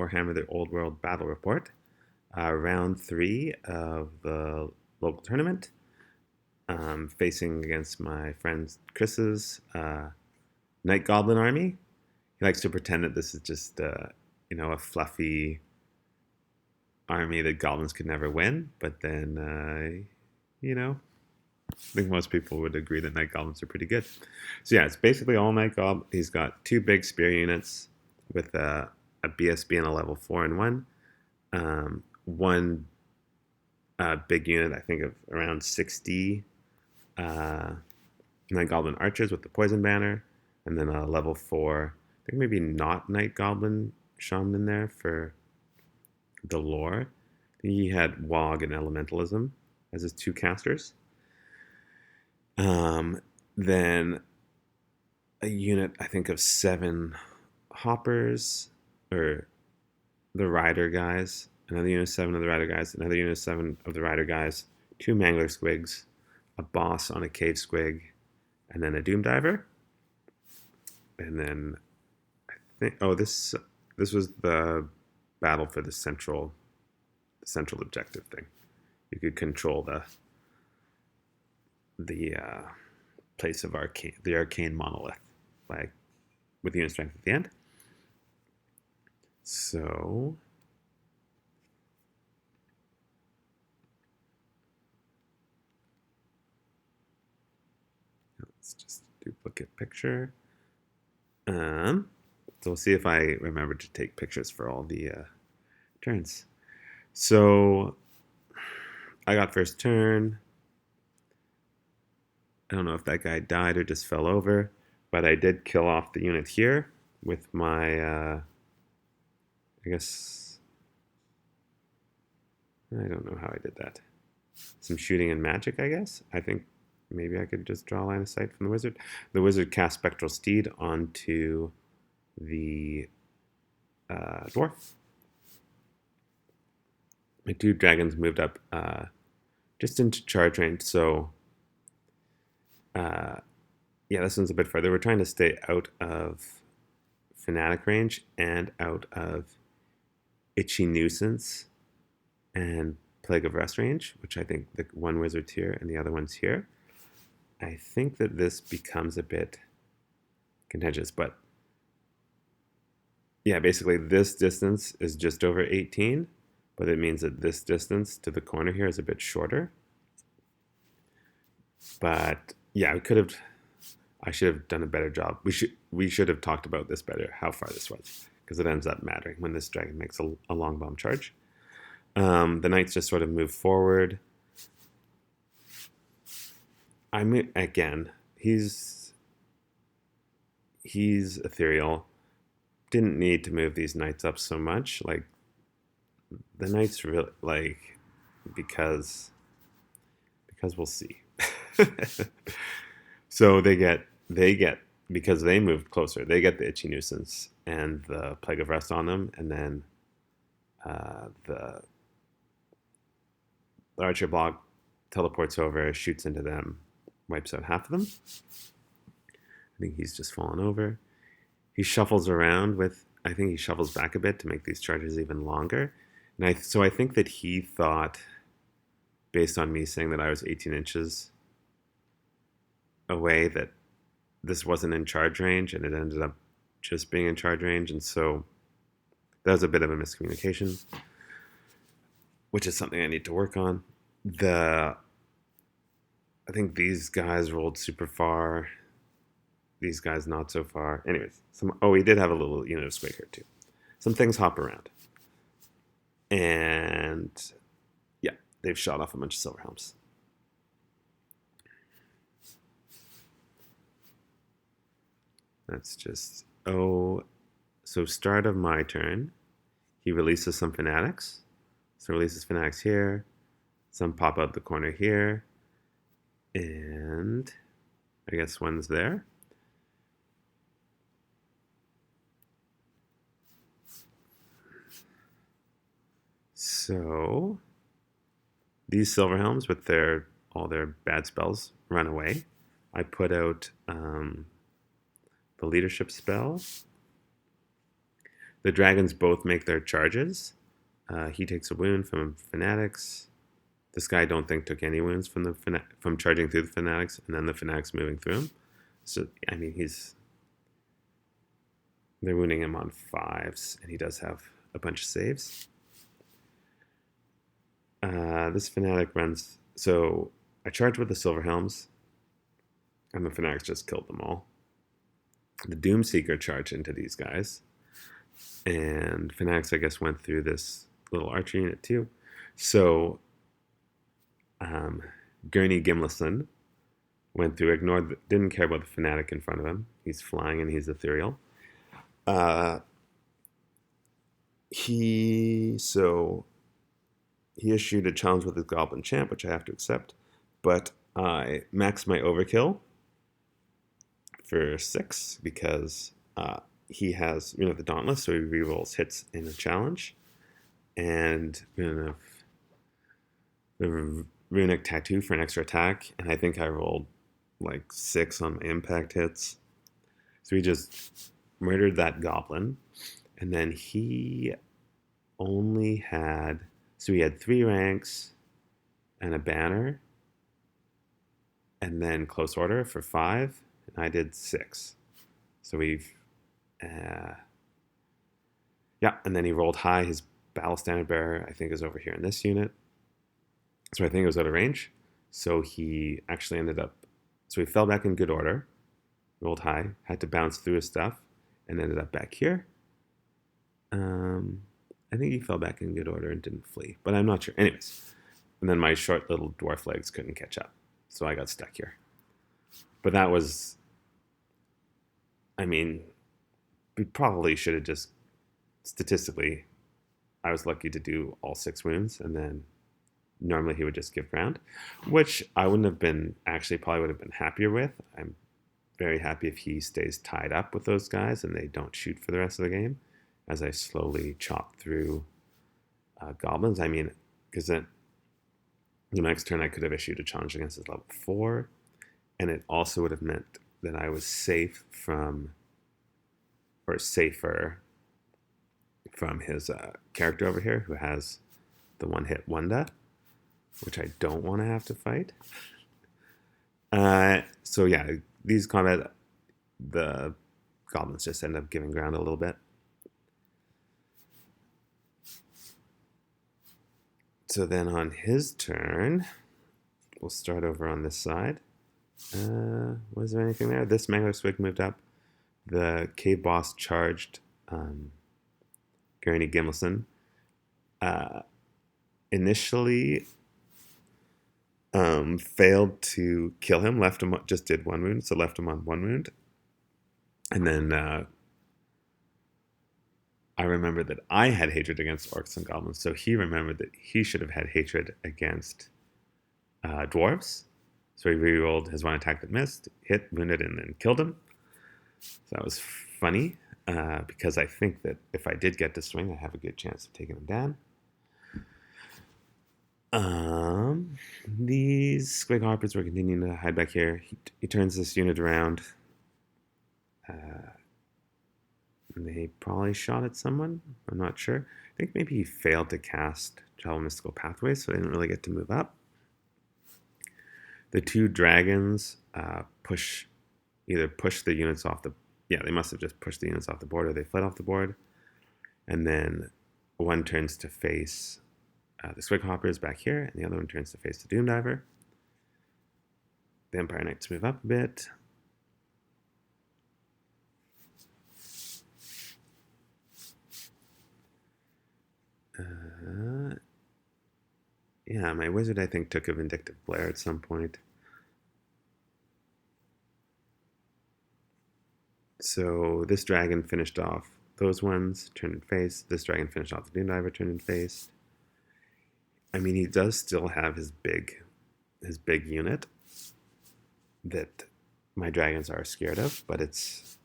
Warhammer The Old World Battle Report, round 3 of the local tournament, facing against my friend Chris's Night Goblin army. He likes to pretend that this is just, a fluffy army that goblins could never win, but then, I think most people would agree that Night Goblins are pretty good. So yeah, it's basically all Night Goblin. He's got 2 big spear units with a BSB and a level 4 and 1. One big unit, I think of around 60 Night Goblin Archers with the Poison Banner, and then a level 4, I think maybe not Night Goblin Shaman in there for the lore. He had Wog and Elementalism as his 2 casters. Then a unit, I think, of 7 Hoppers, or the Rider guys, another unit of 7 of the Rider guys, another unit of 7 of the Rider guys, 2 Mangler Squigs, a Boss on a Cave Squig, and then a Doom Diver. And then I think, this was the battle for the central objective thing. You could control the place of the arcane monolith with unit strength at the end. So let's just duplicate picture. So we'll see if I remember to take pictures for all the turns. So I got first turn. I don't know if that guy died or just fell over, but I did kill off the unit here with my, I guess, I don't know how I did that. Some shooting and magic, I guess. I think maybe I could just draw a line of sight from the wizard. The wizard cast Spectral Steed onto the dwarf. My 2 dragons moved up just into charge range, so this one's a bit further. We're trying to stay out of Fanatic range and out of Itchy Nuisance and Plague of Rust range, which I think the one wizard's here and the other one's here. I think that this becomes a bit contentious, but yeah, basically this distance is just over 18, but it means that this distance to the corner here is a bit shorter. But yeah, I should have done a better job. We should have talked about this better, how far this was, because it ends up mattering when this dragon makes a long bomb charge. The knights just sort of move forward. Again, he's ethereal. Didn't need to move these knights up so much. Like, the knights really, because we'll see. So they get because they moved closer, they get the Itchy Nuisance and the Plague of Rust on them, and then the Archer block teleports over, shoots into them, wipes out half of them. I think he's just fallen over. He shuffles around I think he shuffles back a bit to make these charges even longer. And so I think that he thought, based on me saying that I was 18 inches away, that this wasn't in charge range, and it ended up just being in charge range. And so that was a bit of a miscommunication, which is something I need to work on. I think these guys rolled super far. These guys not so far. Anyways, he did have a little unit of Squig here too. Some things hop around. And yeah, they've shot off a bunch of Silver Helms. That's just, so start of my turn, he releases some Fanatics. So releases Fanatics here, some pop out the corner here, and I guess one's there. So these Silver Helms with all their bad spells run away. I put out the leadership spell. the dragons both make their charges. He takes a wound from fanatics. This guy I don't think took any wounds from charging through the fanatics, and then the fanatics moving through him. So I mean, they're wounding him on 5s, and he does have a bunch of saves. This fanatic runs. So I charged with the silver helms, and the fanatics just killed them all. The Doomseeker charged into these guys, and fanatics, I guess, went through this little archer unit too. So Gurney Gimlison went through, didn't care about the fanatic in front of him. He's flying and he's ethereal. He issued a challenge with his Goblin Champ, which I have to accept, but I maxed my overkill for 6 because he has Rune of the Dauntless, so he rerolls hits in a challenge, and Rune of the Runic Tattoo for an extra attack, and I think I rolled like 6 on my impact hits. So he just murdered that goblin, and then he only had, so he had 3 ranks and a banner, and then close order for 5, and I did 6. So we've, and then he rolled high. His battle standard bearer, I think, is over here in this unit. So I think it was out of range. So he actually so he fell back in good order, rolled high, had to bounce through his stuff, and ended up back here. I think he fell back in good order and didn't flee, but I'm not sure. Anyways, and then my short little dwarf legs couldn't catch up, so I got stuck here. But that was, I mean, we probably should have just, statistically, I was lucky to do all 6 wounds, and then normally he would just give ground, which I wouldn't have been, actually probably would have been happier with. I'm very happy if he stays tied up with those guys and they don't shoot for the rest of the game as I slowly chop through goblins. I mean, because then the next turn I could have issued a challenge against his level 4, and it also would have meant that I was safer from his character over here who has the one-hit Wanda, which I don't want to have to fight. So yeah, these combat, the goblins just end up giving ground a little bit. So then on his turn, we'll start over on this side. Was there anything there? This Mangler Swig moved up. The cave boss charged Gurney Gimlison. Initially failed to kill him, left him, just did 1 wound, so left him on 1 wound. And then I remembered that I had hatred against orcs and goblins, so he remembered that he should have had hatred against dwarves. So he rerolled his 1 attack that missed, hit, wounded, and then killed him. So that was funny, because I think that if I did get to swing, I have a good chance of taking him down. These Squig Harpers were continuing to hide back here. He turns this unit around. They probably shot at someone. I'm not sure. I think maybe he failed to cast Travel Mystical Pathways, so they didn't really get to move up. The 2 dragons either push the units off the... Yeah, they must have just pushed the units off the board, or they fled off the board. And then one turns to face the Squig Hoppers back here, and the other one turns to face the Doomdiver. The Empire Knights move up a bit. Yeah, my wizard, I think, took a Vindictive Blare at some point. So this dragon finished off those ones, turned and faced. This dragon finished off the Doomdiver, turned and faced. I mean, he does still have his big unit that my dragons are scared of, but it's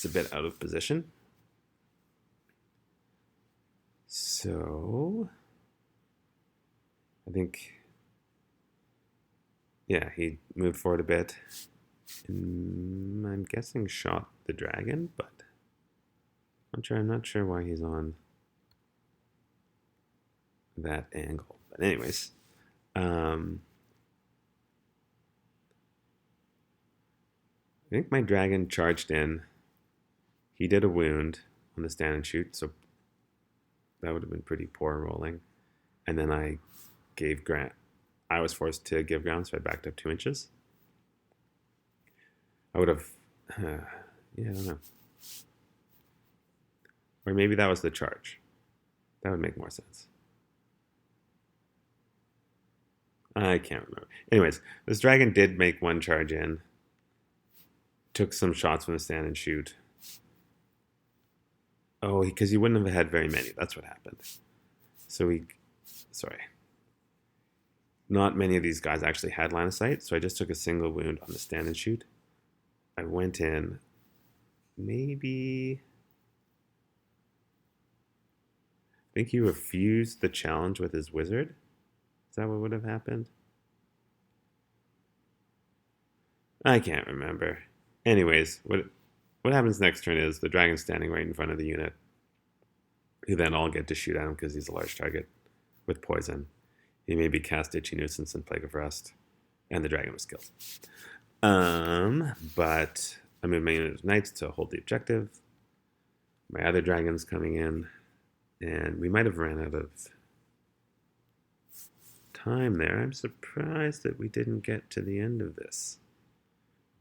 a bit out of position. So I think, yeah, he moved forward a bit, and I'm guessing shot the dragon, but I'm not sure why he's on that angle. But anyways, I think my dragon charged in. He did a wound on the stand and shoot, so that would have been pretty poor rolling. And then I gave ground. I was forced to give ground, so I backed up 2 inches. I would have, yeah, I don't know. Or maybe that was the charge. That would make more sense. I can't remember. Anyways, this dragon did make one charge in, took some shots from the stand and shoot. Oh, because he wouldn't have had very many. That's what happened. So sorry. Not many of these guys actually had line of sight, so I just took a single wound on the stand and shoot. I went in, maybe. I think he refused the challenge with his wizard. Is that what would have happened? I can't remember. Anyways, what happens next turn is the dragon's standing right in front of the unit. You then all get to shoot at him because he's a large target with poison. He maybe cast Itchy Nuisance and Plague of Rust, and the dragon was killed. But I moved my unit of knights to hold the objective. My other dragon's coming in, and we might have ran out of time there. I'm surprised that we didn't get to the end of this.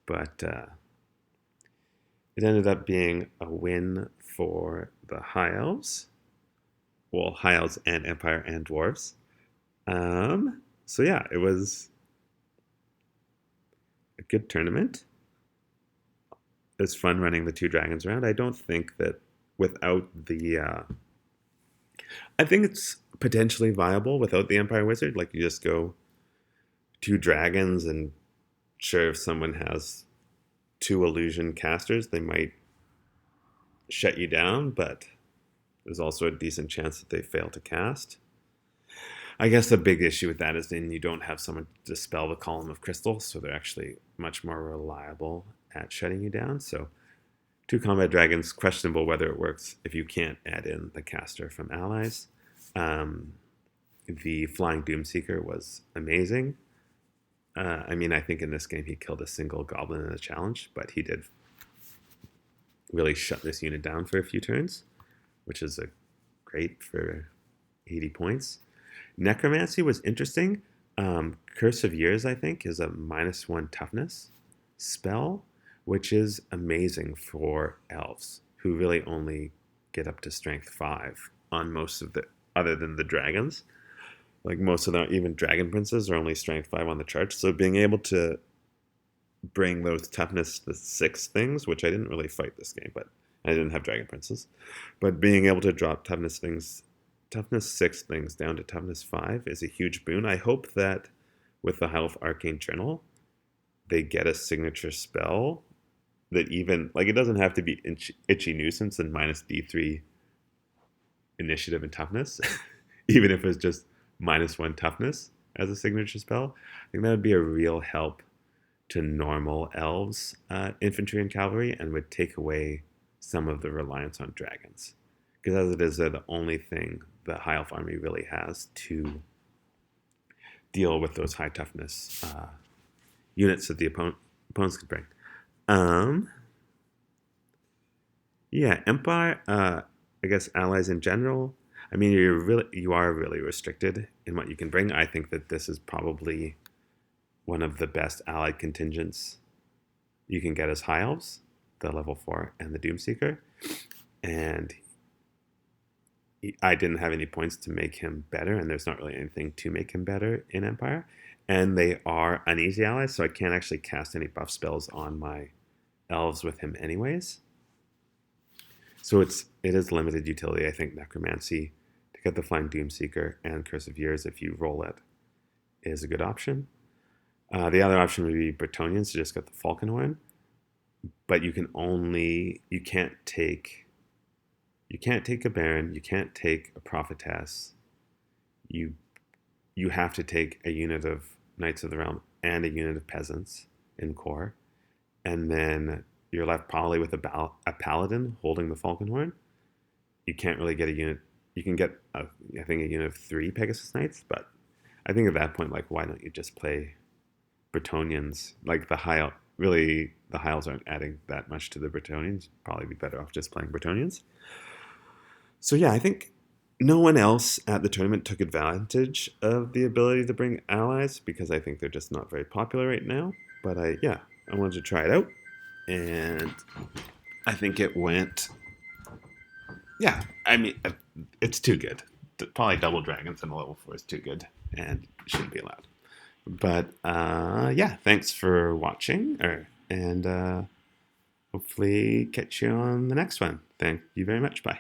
But it ended up being a win for the High Elves. Well, High Elves and Empire and Dwarves. So yeah, it was a good tournament. It was fun running the 2 dragons around. I don't think that without the... I think it's potentially viable without the Empire Wizard. Like, you just go 2 dragons, and sure, if someone has 2 illusion casters, they might shut you down, but there's also a decent chance that they fail to cast. I guess the big issue with that is then you don't have someone to dispel the column of crystals, so they're actually much more reliable at shutting you down. So 2 combat dragons, questionable whether it works if you can't add in the caster from allies. The Flying Doomseeker was amazing. I mean, I think in this game he killed a single goblin in a challenge, but he did really shut this unit down for a few turns, which is great for 80 points. Necromancy was interesting. Curse of Years, I think, is a -1 toughness spell, which is amazing for elves, who really only get up to strength 5 on most of the, other than the dragons. Like, most of them, even dragon princes, are only strength 5 on the chart. So being able to bring those toughness to 6 things, which I didn't really fight this game, but I didn't have dragon princes, but being able to drop toughness 6 things down to toughness 5 is a huge boon. I hope that with the High Elf Arcane Journal, they get a signature spell that even, like, it doesn't have to be Itchy Nuisance and -D3 initiative and toughness, even if it's just -1 toughness as a signature spell. I think that would be a real help to normal elves, infantry and cavalry, and would take away some of the reliance on dragons. Because as it is, they're the only thing the High Elf army really has to deal with those high toughness units that the opponents could bring. Yeah, Empire, I guess allies in general. I mean, you are really restricted in what you can bring. I think that this is probably one of the best allied contingents you can get as High Elves, the level 4 and the Doomseeker. And I didn't have any points to make him better, and there's not really anything to make him better in Empire. And they are uneasy allies, so I can't actually cast any buff spells on my elves with him anyways. So it is limited utility. I think Necromancy to get the Flying Doomseeker and Curse of Years, if you roll it, is a good option. The other option would be Bretonnians to just get the Falconhorn, but you can't take a Baron, you can't take a Prophetess. You have to take a unit of Knights of the Realm and a unit of Peasants in core, and then you're left probably with a Paladin holding the Falconhorn, you can't really get a unit. You can get, I think, a unit of 3 Pegasus Knights, but I think at that point, like, why don't you just play Bretonnians? Like, the Hiles aren't adding that much to the Bretonnians. Probably be better off just playing Bretonnians. So yeah, I think no one else at the tournament took advantage of the ability to bring allies because I think they're just not very popular right now. But I wanted to try it out, and I think it went. Yeah, I mean, it's too good. Probably double dragons in a level 4 is too good and shouldn't be allowed. But yeah, thanks for watching, and hopefully catch you on the next one. Thank you very much. Bye.